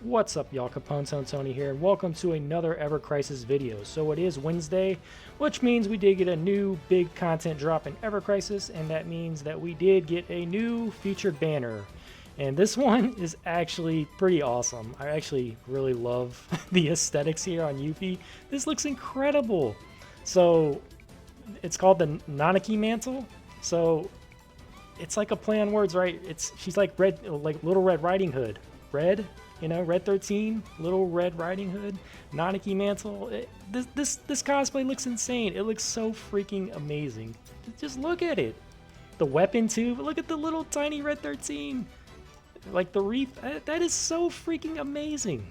What's up, y'all? Capone Tony here, and welcome to another Ever Crisis video. So it is Wednesday, which means we did get a new big content drop in Ever Crisis, and that means that we did get a new featured banner. And this one is actually pretty awesome. I actually really love the aesthetics here on Yuffie. This looks incredible. So it's called the Nanaki mantle. So it's like a play on words, right? She's like Little Red Riding Hood. Red, you know, Red 13, Little Red Riding Hood, Nanaki mantle. This cosplay looks insane. It looks so freaking amazing. Just look at it. The weapon too. But look at the little tiny Red 13. Like the wreath. That is so freaking amazing.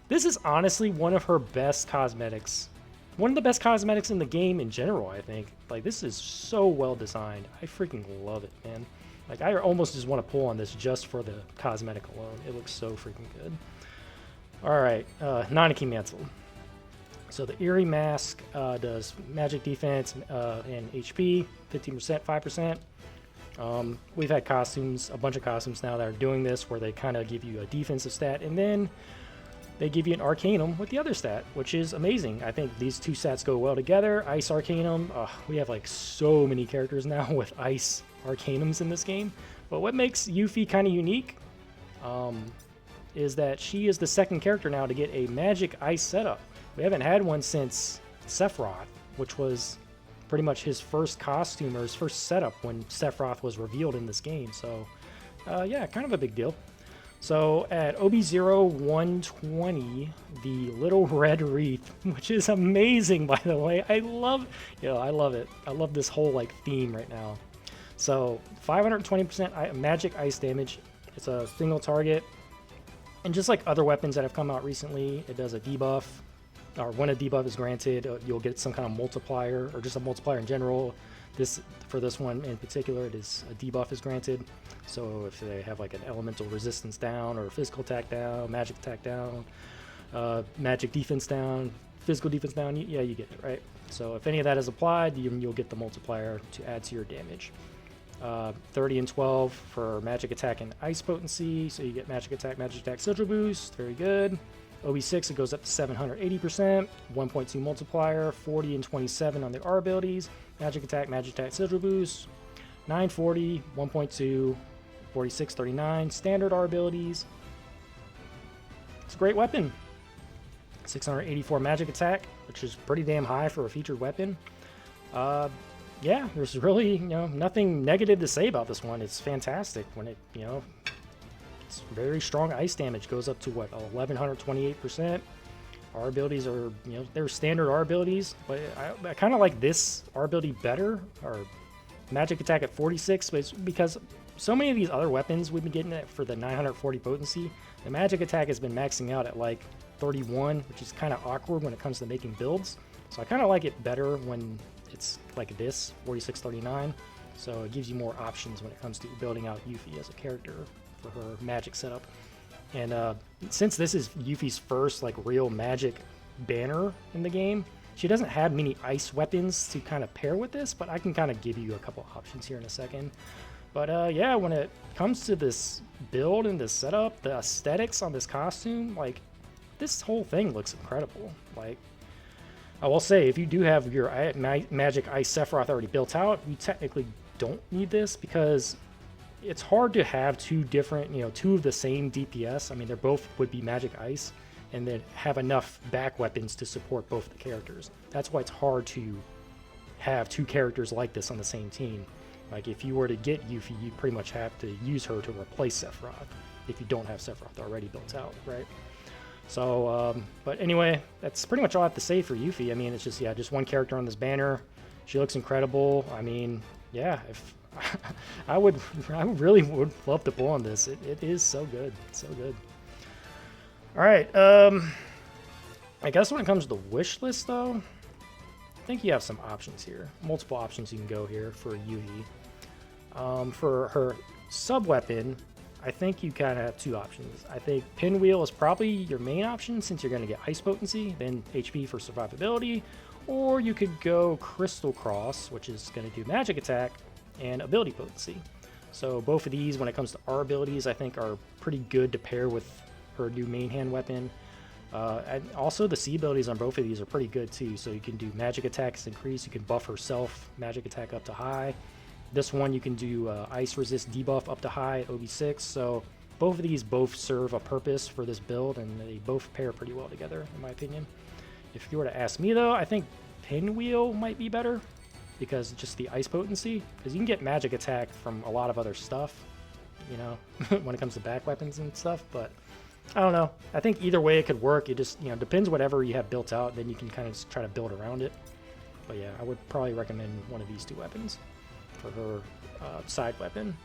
This is honestly one of her best cosmetics. One of the best cosmetics in the game in general, I think. Like, this is so well designed. I freaking love it, man. Like, I almost just want to pull on this just for the cosmetic alone. It looks so freaking good. Alright, Nanaki Mantle. So the Eerie Mask does magic defense and HP, 15%, 5%. We've had costumes, a bunch of costumes now that are doing this, where they kind of give you a defensive stat, and then they give you an arcanum with the other stat, which is amazing. I think these two stats go well together. Ice arcanum. We have like so many characters now with ice arcanums in this game. But what makes Yuffie kind of unique is that she is the second character now to get a magic ice setup. We haven't had one since Sephiroth, which was pretty much his first costume or his first setup when Sephiroth was revealed in this game. So yeah, kind of a big deal. So at OB0 120, the Little Red Wreath, which is amazing, by the way. I love it. I love this whole like theme right now. So 520% magic ice damage. It's a single target, and just like other weapons that have come out recently, it does a debuff. Or when a debuff is granted, you'll get some kind of multiplier, or just a multiplier in general. For this one in particular, it is a debuff is granted. So if they have like an elemental resistance down, or physical attack down, magic attack down, magic defense down, physical defense down, yeah, you get it, right? So if any of that is applied, you'll get the multiplier to add to your damage. 30 and 12 for magic attack and ice potency, so you get magic attack, sigil boost, very good. OB6, it goes up to 780%, 1.2 multiplier, 40 and 27 on the R abilities, magic attack, sigil boost, 940, 1.2, 46, 39, standard R abilities. It's a great weapon. 684 magic attack, which is pretty damn high for a featured weapon. Yeah, there's really, nothing negative to say about this one. It's fantastic when it, it's very strong ice damage, goes up to what, 1128%. R abilities are, they're standard R abilities, but I kind of like this R ability better, or magic attack at 46, but it's because so many of these other weapons we've been getting it for the 940 potency, the magic attack has been maxing out at like 31, which is kind of awkward when it comes to making builds. So I kind of like it better when it's like this, 4639. So it gives you more options when it comes to building out Yuffie as a character for her magic setup. And since this is Yuffie's first like real magic banner in the game, she doesn't have many ice weapons to kind of pair with this, but I can kind of give you a couple options here in a second. But yeah, when it comes to this build and this setup, the aesthetics on this costume, like, this whole thing looks incredible. Like, I will say, if you do have your magic ice Sephiroth already built out, you technically don't need this, because it's hard to have two different, two of the same DPS. I mean, they're both would be magic ice, and then have enough back weapons to support both the characters. That's why it's hard to have two characters like this on the same team. Like, if you were to get Yuffie, you pretty much have to use her to replace Sephiroth if you don't have Sephiroth already built out, right? So, but anyway, that's pretty much all I have to say for Yuffie. I mean, it's just, yeah, just one character on this banner. She looks incredible. I mean, yeah, if I really would love to pull on this. It is so good, so good. All right, I guess when it comes to the wish list, though, I think you have some options here. Multiple options you can go here for Yuffie. For her sub-weapon, I think you kind of have two options. I think Pinwheel is probably your main option, since you're going to get ice potency, then HP for survivability, or you could go Crystal Cross, which is going to do magic attack and ability potency. So both of these, when it comes to R abilities, I think are pretty good to pair with her new main hand weapon. And also the C abilities on both of these are pretty good too. So you can do magic attacks increase. You can buff herself magic attack up to high. This one you can do ice resist debuff up to high at OB6. So both of these both serve a purpose for this build, and they both pair pretty well together in my opinion. If you were to ask me though, I think Pinwheel might be better because just the ice potency. Because you can get magic attack from a lot of other stuff, you know, when it comes to back weapons and stuff. But I don't know. I think either way it could work. It just, you know, depends whatever you have built out. Then you can kind of just try to build around it. But yeah, I would probably recommend one of these two weapons for her side weapon.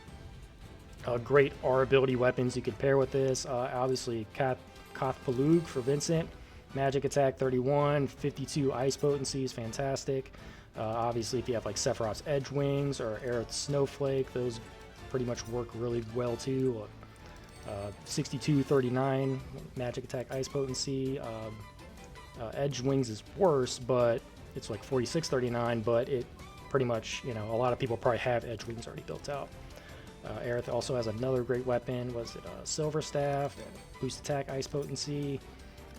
Great R ability weapons you could pair with this. Obviously, Palug for Vincent. Magic attack 31, 52 ice potency is fantastic. Obviously, if you have like Sephiroth's Edge Wings or Aerith's Snowflake, those pretty much work really well too. 62, 39 magic attack ice potency. Edge Wings is worse, but it's like 46, 39, but it pretty much, you know, a lot of people probably have Edge Wings already built out. Aerith also has another great weapon. Was it Silver Staff? Boost attack ice potency.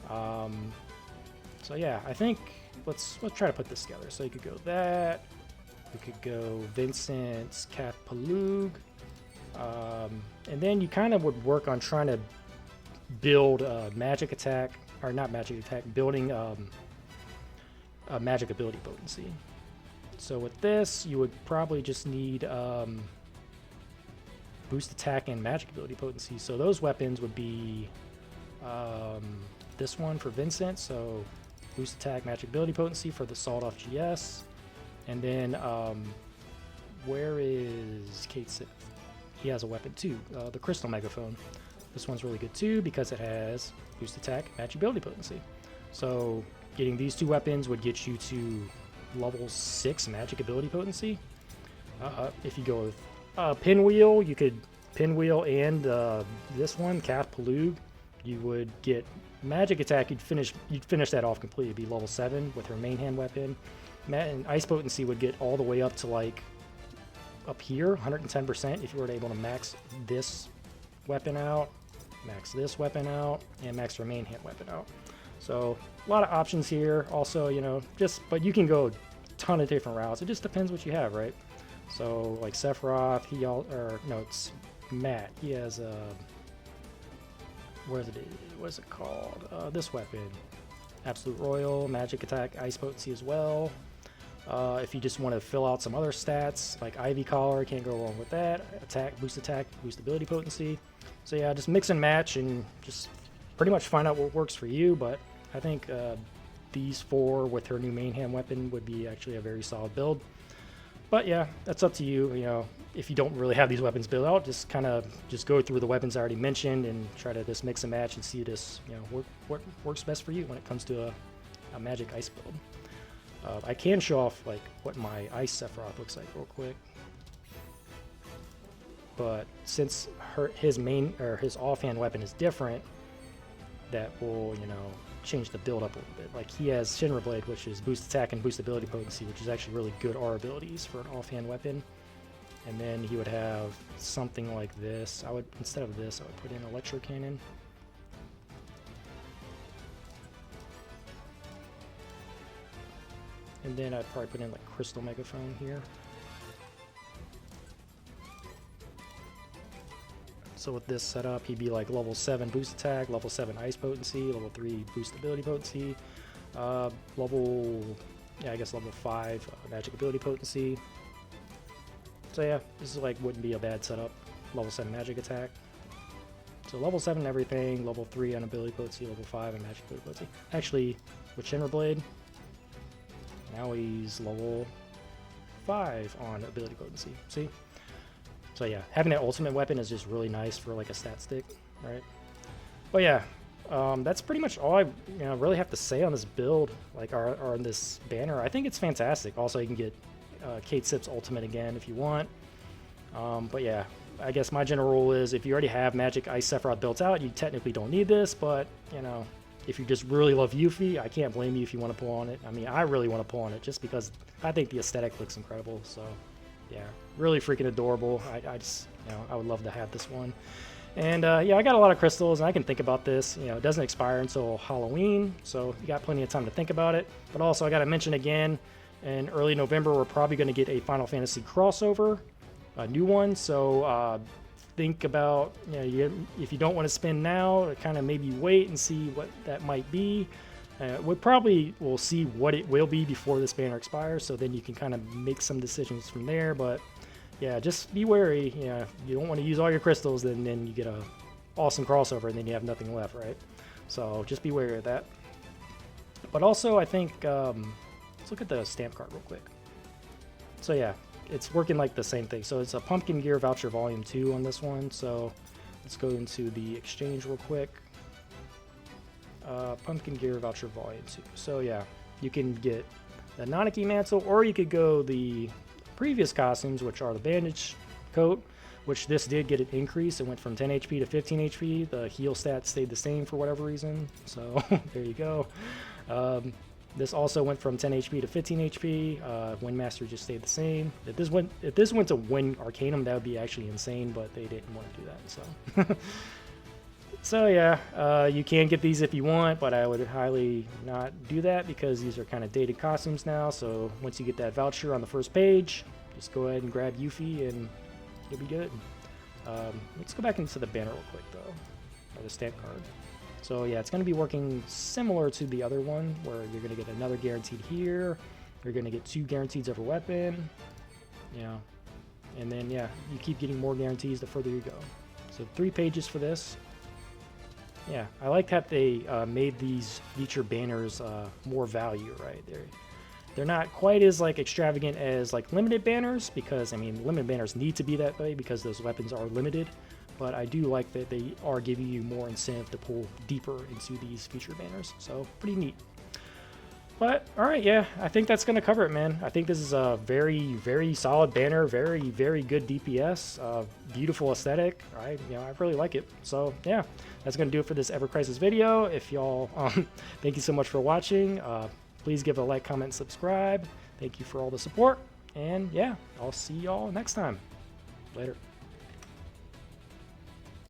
So yeah, I think let's try to put this together. So you could go that. We could go Vincent's Palug. And then you kind of would work on trying to build magic attack, or not magic attack, building a magic ability potency. So with this, you would probably just need boost attack and magic ability potency. So those weapons would be this one for Vincent, so boost attack, magic ability potency for the sawed off GS. And then where is Cait Sith? He has a weapon too, the Crystal Megaphone. This one's really good too because it has boost attack, magic ability potency. So getting these two weapons would get you to level 6 magic ability potency. If you go with Pinwheel, you could Pinwheel and this one, Palug, you would get magic attack. You'd finish that off completely. It'd be level 7 with her main hand weapon. And ice potency would get all the way up to like up here, 110% if you were able to max this weapon out, max this weapon out, and max her main hand weapon out. So a lot of options here. Also, you know, but you can go a ton of different routes. It just depends what you have, right? So like Sephiroth, it's Matt. He has what is it called? This weapon, Absolute Royal, magic attack, ice potency as well. If you just want to fill out some other stats like Ivy Collar, can't go wrong with that. Attack, boost ability potency. So yeah, just mix and match and just pretty much find out what works for you. But I think these 4 with her new main hand weapon would be actually a very solid build. But yeah, that's up to you. You know, if you don't really have these weapons built out, just go through the weapons I already mentioned and try to just mix and match and see this, you know, what works best for you when it comes to a magic ice build. I can show off like what my ice Sephiroth looks like real quick. But since his offhand weapon is different, that will, you know, change the build up a little bit. Like he has Shinra Blade, which is boost attack and boost ability potency, which is actually really good R abilities for an offhand weapon. And then he would have something like this. Instead of this, I would put in Electro Cannon. And then I'd probably put in like Crystal Megaphone here. So with this setup, he'd be like level 7 boost attack, level 7 ice potency, level 3 boost ability potency, level 5 magic ability potency. So yeah, this is like wouldn't be a bad setup. Level 7 magic attack. So level 7 everything, level 3 on ability potency, level 5 on magic ability potency. Actually, with Shinra Blade, now he's level 5 on ability potency. See? So yeah, having that ultimate weapon is just really nice for like a stat stick, right? But yeah, that's pretty much all I really have to say on this build, like or on this banner. I think it's fantastic. Also, you can get Cait Sith's ultimate again if you want. But yeah, I guess my general rule is if you already have Magic Ice Sephiroth built out, you technically don't need this. But you know, if you just really love Yuffie, I can't blame you if you want to pull on it. I mean, I really want to pull on it just because I think the aesthetic looks incredible. So yeah, really freaking adorable. I just, I would love to have this one. And yeah, I got a lot of crystals, and I can think about this. You know, it doesn't expire until Halloween, so you got plenty of time to think about it. But also, I got to mention again, in early November, we're probably going to get a Final Fantasy crossover, a new one. So think about, you know, if you don't want to spend now, kind of maybe wait and see what that might be. We probably will see what it will be before this banner expires, so then you can kind of make some decisions from there. But yeah, just be wary. You know, you don't want to use all your crystals, then you get a awesome crossover, and then you have nothing left, right? So just be wary of that. But also, I think let's look at the stamp card real quick. So yeah, it's working like the same thing. So it's a Pumpkin Gear Voucher Volume 2 on this one. So let's go into the exchange real quick. Pumpkin Gear Voucher Volume 2. So yeah, you can get the Nanaki mantle, or you could go the previous costumes, which are the bandage coat, which this did get an increase. It went from 10 HP to 15 HP. The heal stats stayed the same for whatever reason. So there you go. This also went from 10 HP to 15 HP. Wind Master just stayed the same. If this went to Wind Arcanum, that would be actually insane, but they didn't want to do that. So. So yeah, you can get these if you want, but I would highly not do that because these are kind of dated costumes now. So once you get that voucher on the first page, just go ahead and grab Yuffie and you'll be good. Let's go back into the banner real quick though, or the stamp card. So yeah, it's going to be working similar to the other one, where you're going to get another guaranteed here. You're going to get 2 guarantees of a weapon. Yeah, and then yeah, you keep getting more guarantees the further you go. So 3 pages for this. Yeah, I like that they made these feature banners more value, right? They're not quite as like extravagant as like limited banners, because I mean limited banners need to be that way because those weapons are limited. But I do like that they are giving you more incentive to pull deeper into these feature banners. So pretty neat. But all right, yeah, I think that's gonna cover it, man. I think this is a very, very solid banner, very, very good DPS, beautiful aesthetic. I really like it. So yeah, that's gonna do it for this Ever Crisis video. If y'all, thank you so much for watching. Please give a like, comment, and subscribe. Thank you for all the support. And yeah, I'll see y'all next time. Later.